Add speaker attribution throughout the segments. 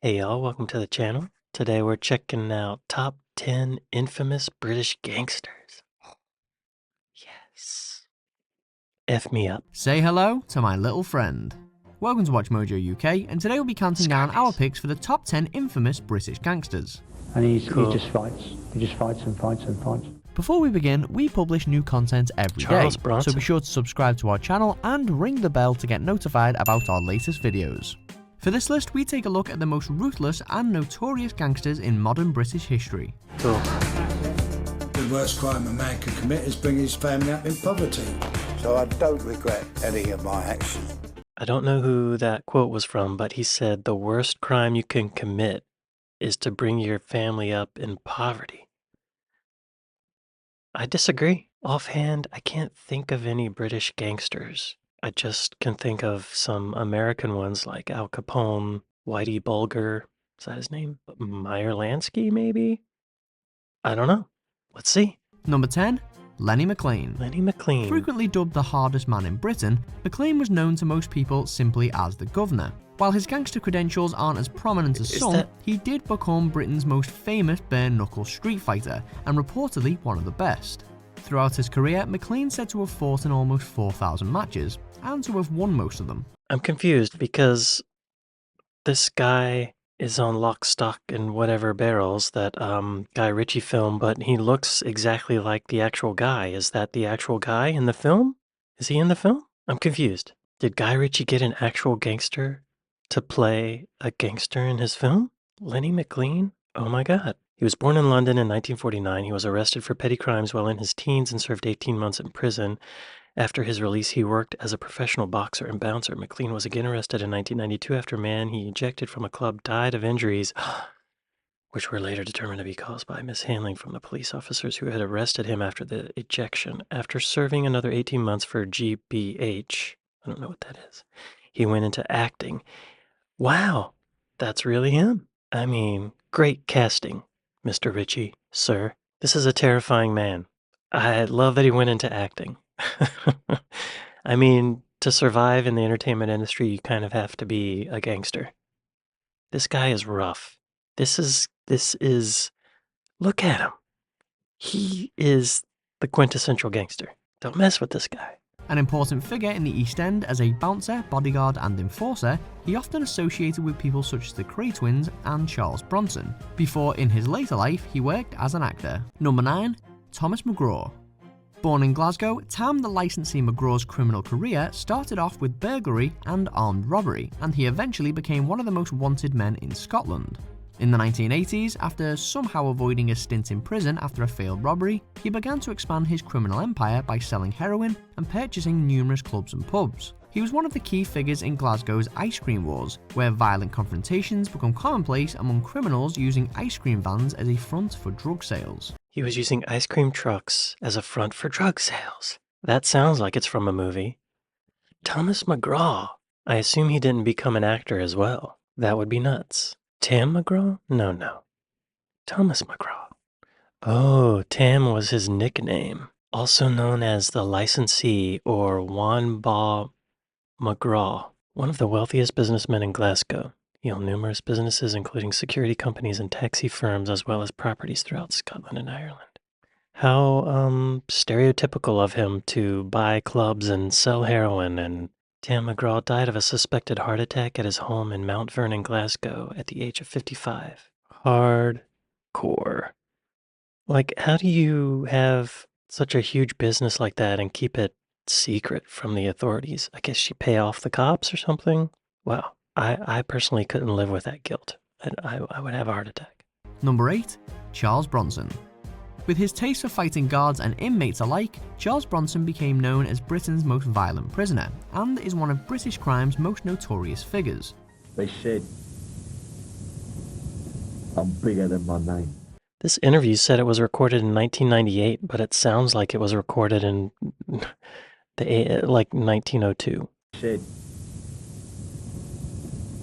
Speaker 1: Hey y'all, welcome to the channel. Today we're checking out top 10 infamous British gangsters. Yes. F me up.
Speaker 2: Say hello to my little friend. Welcome to Watch Mojo UK, and today we'll be counting down our picks for the top 10 infamous British gangsters.
Speaker 3: And he just fights. He just fights and fights and fights.
Speaker 2: Before we begin, we publish new content every day,
Speaker 1: Bronson.
Speaker 2: so be sure to subscribe to our channel and ring the bell to get notified about our latest videos. For this list, we take a look at the most ruthless and notorious gangsters in modern British history.
Speaker 1: Cool.
Speaker 4: The worst crime a man can commit is bringing his family up in poverty.
Speaker 5: So I don't regret any of my actions.
Speaker 1: I don't know who that quote was from, but he said the worst crime you can commit is to bring your family up in poverty. I disagree. Offhand, I can't think of any British gangsters. I just can think of some American ones like Al Capone, Whitey Bulger, is that his name? Meyer Lansky, maybe? I don't know. Let's see.
Speaker 2: Number 10. Lenny McLean.
Speaker 1: Lenny McLean.
Speaker 2: Frequently dubbed the hardest man in Britain, McLean was known to most people simply as the Governor. While his gangster credentials aren't as prominent as some, he did become Britain's most famous bare-knuckle street fighter, and reportedly one of the best. Throughout his career, McLean said to have fought in almost 4,000 matches, and to have won most of them.
Speaker 1: I'm confused because this guy is on Lock, Stock, and Whatever Barrels, that Guy Ritchie film, but he looks exactly like the actual guy. Is that the actual guy in the film? Is he in the film? I'm confused. Did Guy Ritchie get an actual gangster to play a gangster in his film? Lenny McLean? Oh my god. He was born in London in 1949. He was arrested for petty crimes while in his teens and served 18 months in prison. After his release, he worked as a professional boxer and bouncer. McLean was again arrested in 1992 after a man he ejected from a club died of injuries, which were later determined to be caused by mishandling from the police officers who had arrested him after the ejection. After serving another 18 months for GBH, I don't know what that is, he went into acting. Wow, that's really him. I mean, great casting, Mr. Ritchie, sir. This is a terrifying man. I love that he went into acting. I mean, to survive in the entertainment industry, you kind of have to be a gangster. This guy is rough. This is, look at him. He is the quintessential gangster. Don't mess with this guy.
Speaker 2: An important figure in the East End as a bouncer, bodyguard, and enforcer, he often associated with people such as the Cray Twins and Charles Bronson, before in his later life he worked as an actor. Number 9. Thomas McGraw. Born in Glasgow, Tam the licensee McGraw's criminal career started off with burglary and armed robbery, and he eventually became one of the most wanted men in Scotland. In the 1980s, after somehow avoiding a stint in prison after a failed robbery, he began to expand his criminal empire by selling heroin and purchasing numerous clubs and pubs. He was one of the key figures in Glasgow's ice cream wars, where violent confrontations become commonplace among criminals using ice cream vans as a front for drug sales.
Speaker 1: He was using ice cream trucks as a front for drug sales. That sounds like it's from a movie. Thomas McGraw. I assume he didn't become an actor as well. That would be nuts. Tam McGraw? No. Thomas McGraw. Oh, Tam was his nickname. Also known as the licensee or Juan Ba McGraw, one of the wealthiest businessmen in Glasgow. He owned numerous businesses, including security companies and taxi firms, as well as properties throughout Scotland and Ireland. How stereotypical of him to buy clubs and sell heroin. And Tam McGraw died of a suspected heart attack at his home in Mount Vernon, Glasgow, at the age of 55. Hardcore. Like, how do you have such a huge business like that and keep it secret from the authorities? I guess you pay off the cops or something? Wow. I personally couldn't live with that guilt. I would have a heart attack.
Speaker 2: Number 8. Charles Bronson. With his taste for fighting guards and inmates alike, Charles Bronson became known as Britain's most violent prisoner, and is one of British crime's most notorious figures.
Speaker 5: They said, I'm bigger than my name.
Speaker 1: This interview said it was recorded in 1998, but it sounds like it was recorded in like 1902.
Speaker 5: They said,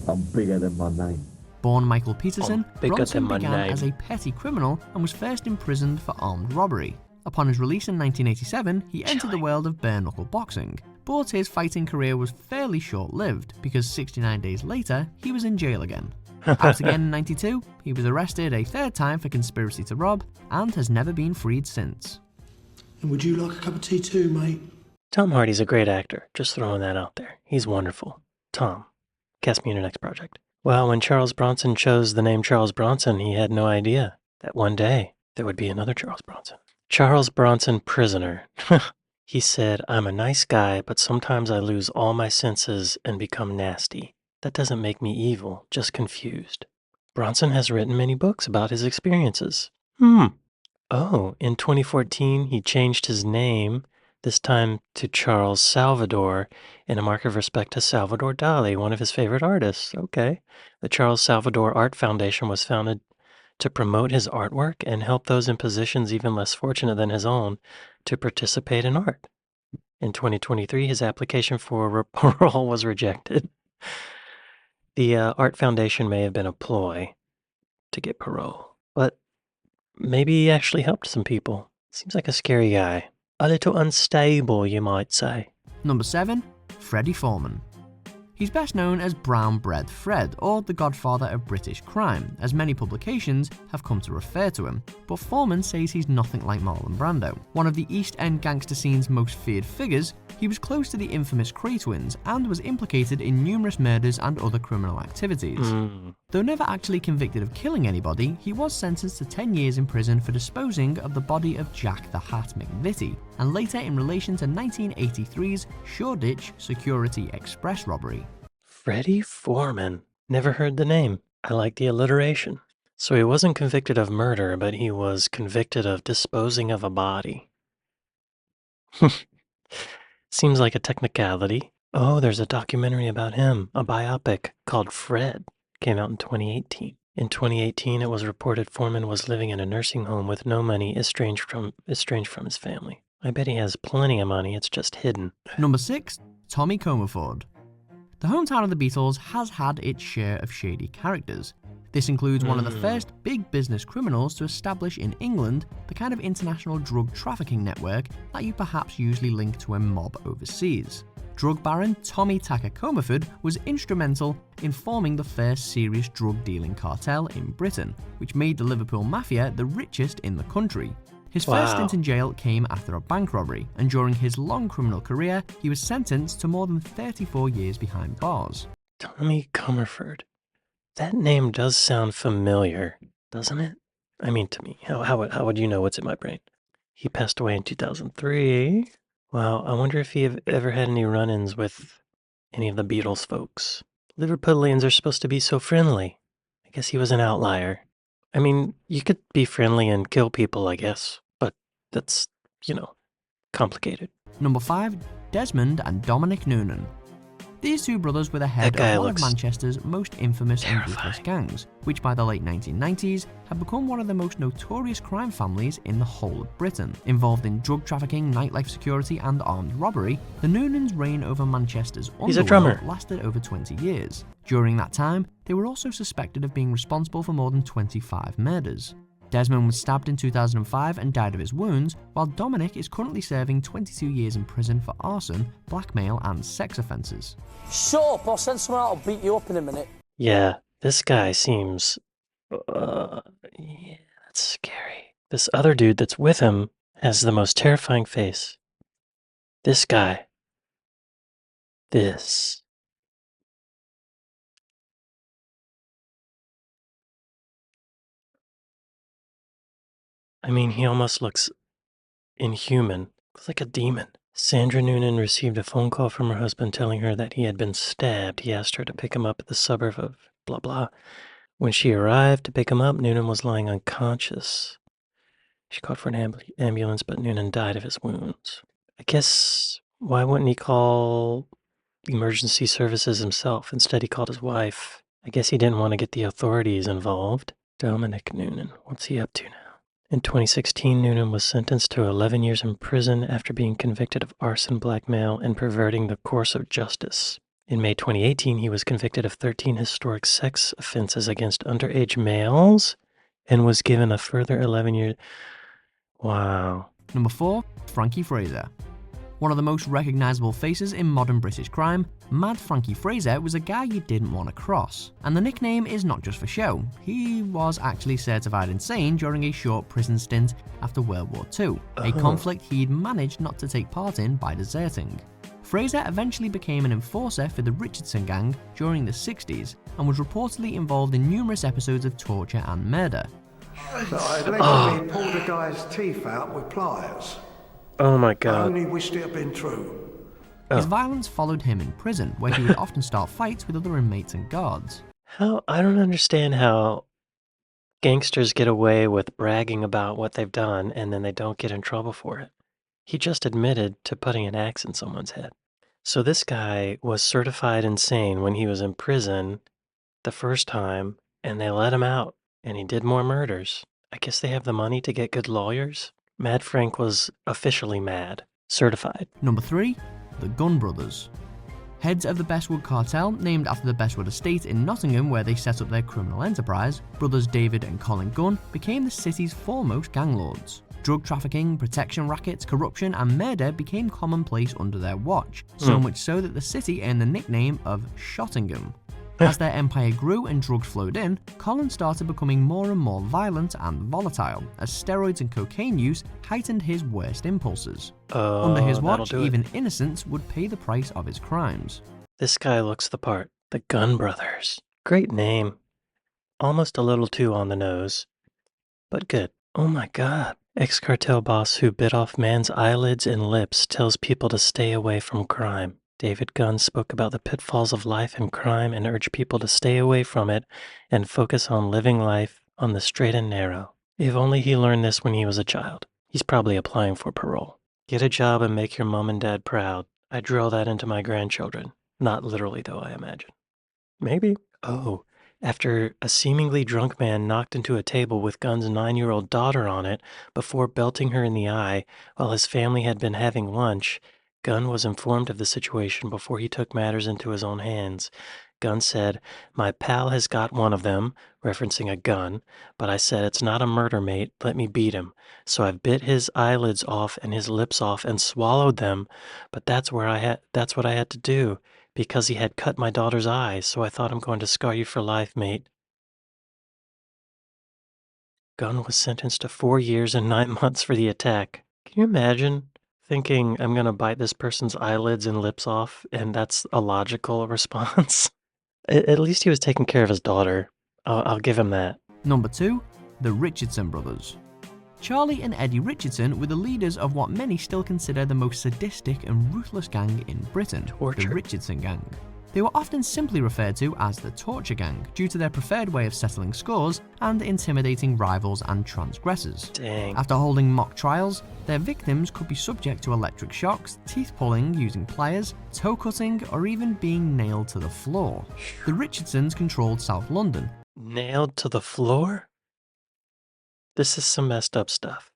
Speaker 5: I'm bigger than my name.
Speaker 2: Born Michael Peterson, Bronson
Speaker 1: began
Speaker 2: as a petty criminal and was first imprisoned for armed robbery. Upon his release in 1987, he entered the world of bare-knuckle boxing, but his fighting career was fairly short-lived because 69 days later, he was in jail again. Out again in 92, he was arrested a third time for conspiracy to rob and has never been freed since.
Speaker 6: And would you like a cup of tea too, mate?
Speaker 1: Tom Hardy's a great actor, just throwing that out there. He's wonderful. Tom, cast me in your next project. Well, when Charles Bronson chose the name Charles Bronson, he had no idea that one day there would be another Charles Bronson. Charles Bronson prisoner. He said, "I'm a nice guy, but sometimes I lose all my senses and become nasty. That doesn't make me evil, just confused." Bronson has written many books about his experiences. Oh, in 2014, he changed his name, this time to Charles Salvador, in a mark of respect to Salvador Dali, one of his favorite artists. Okay. The Charles Salvador Art Foundation was founded to promote his artwork and help those in positions even less fortunate than his own to participate in art. In 2023, his application for parole was rejected. The Art Foundation may have been a ploy to get parole, but maybe he actually helped some people. Seems like a scary guy. A little unstable, you might say.
Speaker 2: Number 7. Freddy Foreman. He's best known as Brown Bread Fred, or the godfather of British crime, as many publications have come to refer to him, but Foreman says he's nothing like Marlon Brando. One of the East End gangster scene's most feared figures, he was close to the infamous Cray Twins and was implicated in numerous murders and other criminal activities. Though never actually convicted of killing anybody, he was sentenced to 10 years in prison for disposing of the body of Jack the Hat McVitie, and later in relation to 1983's Shoreditch Security Express robbery.
Speaker 1: Freddy Foreman. Never heard the name. I like the alliteration. So he wasn't convicted of murder, but he was convicted of disposing of a body. Seems like a technicality. Oh, there's a documentary about him, a biopic called Fred. Came out in 2018. In 2018, it was reported Foreman was living in a nursing home with no money, estranged from his family. I bet he has plenty of money, it's just hidden.
Speaker 2: Number 6. Tommy Comerford. The hometown of the Beatles has had its share of shady characters. This includes one of the first big business criminals to establish in England the kind of international drug trafficking network that you perhaps usually link to a mob overseas. Drug baron Tommy Tucker Comerford was instrumental in forming the first serious drug dealing cartel in Britain, which made the Liverpool Mafia the richest in the country. His first stint in jail came after a bank robbery, and during his long criminal career, he was sentenced to more than 34 years behind bars.
Speaker 1: Tommy Comerford. That name does sound familiar, doesn't it? I mean, to me. How would you know what's in my brain? He passed away in 2003. Wow, I wonder if he ever had any run-ins with any of the Beatles folks. Liverpudlians are supposed to be so friendly. I guess he was an outlier. I mean, you could be friendly and kill people, I guess. But that's, complicated.
Speaker 2: Number 5. Desmond and Dominic Nan. These two brothers were the head of one of Manchester's most infamous and ruthless gangs, which by the late 1990s had become one of the most notorious crime families in the whole of Britain. Involved in drug trafficking, nightlife security and armed robbery, the Noonans' reign over Manchester's underworld lasted over 20 years. During that time, they were also suspected of being responsible for more than 25 murders. Desmond was stabbed in 2005 and died of his wounds, while Dominic is currently serving 22 years in prison for arson, blackmail and sex offences.
Speaker 7: Shut up, I'll send someone out, I'll beat you up in a minute.
Speaker 1: Yeah, this guy seems... yeah, that's scary. This other dude that's with him has the most terrifying face. This guy. This. I mean, he almost looks inhuman. Looks like a demon. Sandra Noonan received a phone call from her husband telling her that he had been stabbed. He asked her to pick him up at the suburb of blah blah. When she arrived to pick him up, Noonan was lying unconscious. She called for an ambulance, but Noonan died of his wounds. I guess, why wouldn't he call emergency services himself? Instead, he called his wife. I guess he didn't want to get the authorities involved. Dominic Noonan, what's he up to now? In 2016, Noonan was sentenced to 11 years in prison after being convicted of arson, blackmail, and perverting the course of justice. In May 2018, he was convicted of 13 historic sex offenses against underage males and was given a further 11 years. Wow.
Speaker 2: Number 4. Frankie Fraser. One of the most recognisable faces in modern British crime, Mad Frankie Fraser was a guy you didn't want to cross. And the nickname is not just for show. He was actually certified insane during a short prison stint after World War II, a conflict he'd managed not to take part in by deserting. Fraser eventually became an enforcer for the Richardson gang during the 60s and was reportedly involved in numerous episodes of torture and murder.
Speaker 6: So I allegedly pulled a guy's teeth out with pliers.
Speaker 1: Oh my
Speaker 6: I
Speaker 1: god.
Speaker 6: only wished it had been true.
Speaker 2: His violence followed him in prison, where he would often start fights with other inmates and guards.
Speaker 1: I don't understand how gangsters get away with bragging about what they've done and then they don't get in trouble for it. He just admitted to putting an axe in someone's head. So this guy was certified insane when he was in prison the first time, and they let him out, and he did more murders. I guess they have the money to get good lawyers. Mad Frank was officially mad, certified.
Speaker 2: Number 3. The Gunn Brothers. Heads of the Bestwood cartel, named after the Bestwood estate in Nottingham where they set up their criminal enterprise, brothers David and Colin Gunn became the city's foremost gang lords. Drug trafficking, protection rackets, corruption and murder became commonplace under their watch, so much so that the city earned the nickname of Shottingham. As their empire grew and drugs flowed in, Colin started becoming more and more violent and volatile, as steroids and cocaine use heightened his worst impulses. Under his watch, even innocents would pay the price of his crimes.
Speaker 1: This guy looks the part. The Gunn Brothers. Great name. Almost a little too on the nose, but good. Oh my god. Ex-cartel boss who bit off man's eyelids and lips tells people to stay away from crime. David Gunn spoke about the pitfalls of life and crime and urged people to stay away from it and focus on living life on the straight and narrow. If only he learned this when he was a child. He's probably applying for parole. Get a job and make your mom and dad proud. I drill that into my grandchildren. Not literally, though, I imagine. Maybe. Oh, after a seemingly drunk man knocked into a table with Gunn's 9-year-old daughter on it before belting her in the eye while his family had been having lunch, Gunn was informed of the situation before he took matters into his own hands. Gunn said, "My pal has got one of them," referencing a gun, "but I said it's not a murder, mate, let me beat him. So I've bit his eyelids off and his lips off and swallowed them, but that's what I had to do, because he had cut my daughter's eyes, so I thought I'm going to scar you for life, mate." Gunn was sentenced to 4 years and 9 months for the attack. Can you imagine thinking I'm going to bite this person's eyelids and lips off, and that's a logical response? At least he was taking care of his daughter. I'll give him that.
Speaker 2: Number 2. The Richardson Brothers. Charlie and Eddie Richardson were the leaders of what many still consider the most sadistic and ruthless gang in Britain,
Speaker 1: Torture.
Speaker 2: the Richardson Gang. They were often simply referred to as the Torture Gang due to their preferred way of settling scores and intimidating rivals and transgressors.
Speaker 1: Dang.
Speaker 2: After holding mock trials, their victims could be subject to electric shocks, teeth pulling using pliers, toe cutting, or even being nailed to the floor. The Richardsons controlled South London.
Speaker 1: Nailed to the floor? This is some messed up stuff.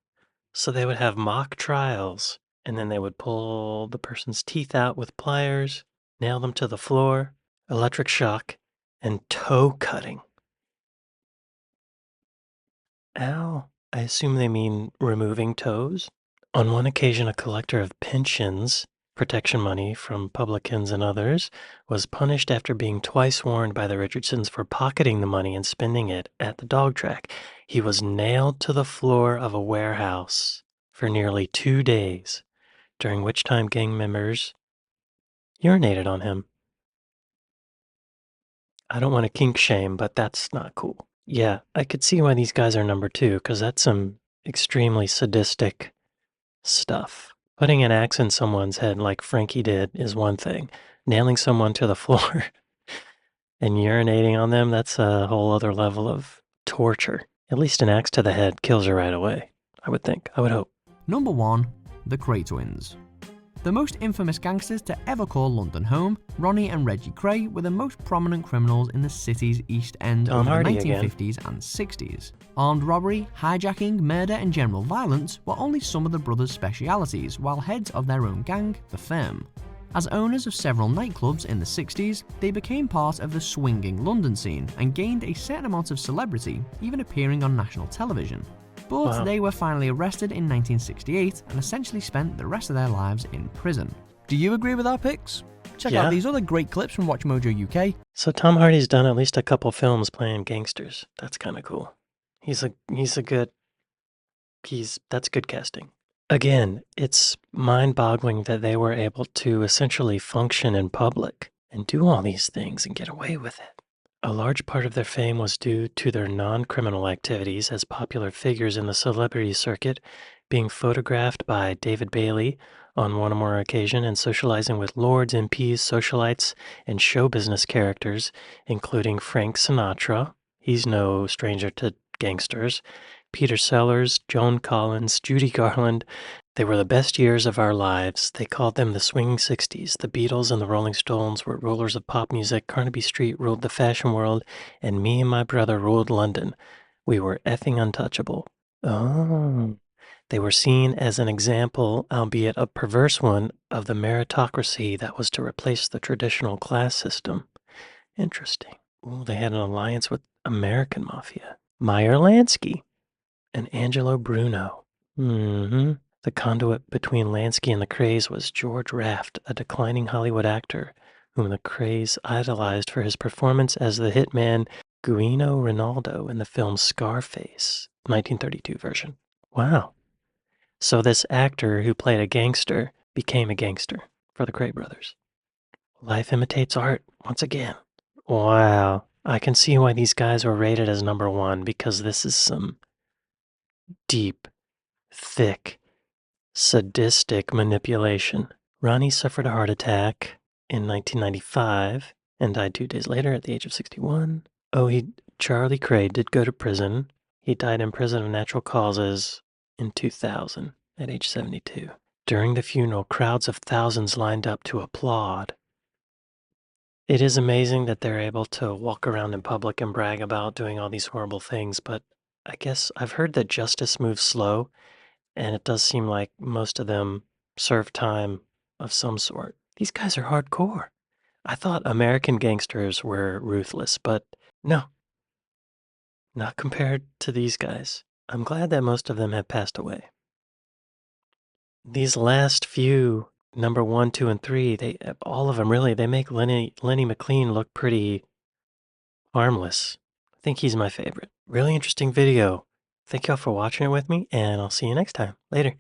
Speaker 1: So they would have mock trials, and then they would pull the person's teeth out with pliers, nail them to the floor, electric shock, and toe cutting. Ow. I assume they mean removing toes? On one occasion, a collector of pensions, protection money from publicans and others, was punished after being twice warned by the Richardsons for pocketing the money and spending it at the dog track. He was nailed to the floor of a warehouse for nearly 2 days, during which time gang members urinated on him. I don't want to kink shame, but that's not cool. Yeah, I could see why these guys are number 2, because that's some extremely sadistic stuff. Putting an axe in someone's head like Frankie did is one thing. Nailing someone to the floor and urinating on them, that's a whole other level of torture. At least an axe to the head kills her right away, I would think. I would hope.
Speaker 2: Number 1. The Cray Twins. The most infamous gangsters to ever call London home, Ronnie and Reggie Cray were the most prominent criminals in the city's East End of the 1950s and 60s. Armed robbery, hijacking, murder and general violence were only some of the brothers' specialities, while heads of their own gang, the Firm. As owners of several nightclubs in the 60s, they became part of the swinging London scene and gained a certain amount of celebrity, even appearing on national television. but
Speaker 1: Wow.
Speaker 2: they were finally arrested in 1968 and essentially spent the rest of their lives in prison. Do you agree with our picks? Check
Speaker 1: Yeah.
Speaker 2: out these other great clips from WatchMojo UK.
Speaker 1: So Tom Hardy's done at least a couple films playing gangsters. That's kind of cool. That's good casting. Again, it's mind-boggling that they were able to essentially function in public and do all these things and get away with it. A large part of their fame was due to their non-criminal activities as popular figures in the celebrity circuit, being photographed by David Bailey on one or more occasion and socializing with lords, MPs, socialites, and show business characters, including Frank Sinatra. He's no stranger to gangsters. Peter Sellers, Joan Collins, Judy Garland. They were the best years of our lives. They called them the swinging 60s. The Beatles and the Rolling Stones were rulers of pop music. Carnaby Street ruled the fashion world, and me and my brother ruled London. We were effing untouchable. Oh. They were seen as an example, albeit a perverse one, of the meritocracy that was to replace the traditional class system. Interesting. Ooh, they had an alliance with American Mafia. Meyer Lansky and Angelo Bruno. The conduit between Lansky and the Crays was George Raft, a declining Hollywood actor whom the Crays idolized for his performance as the hitman Guino Rinaldo in the film Scarface, 1932 version. Wow. So this actor who played a gangster became a gangster for the Cray brothers. Life imitates art once again. Wow. I can see why these guys were rated as number one, because this is some deep, thick, sadistic manipulation. Ronnie suffered a heart attack in 1995 and died 2 days later at the age of 61. Charlie Cray did go to prison. He died in prison of natural causes in 2000 at age 72. During the funeral, crowds of thousands lined up to applaud. It is amazing that they're able to walk around in public and brag about doing all these horrible things, but I guess I've heard that justice moves slow, and it does seem like most of them serve time of some sort. These guys are hardcore. I thought American gangsters were ruthless, but no, not compared to these guys. I'm glad that most of them have passed away. These last few, number 1, 2, and 3, all of them really, they make Lenny McLean look pretty harmless. I think he's my favorite. Really interesting video. Thank y'all for watching it with me, and I'll see you next time. Later.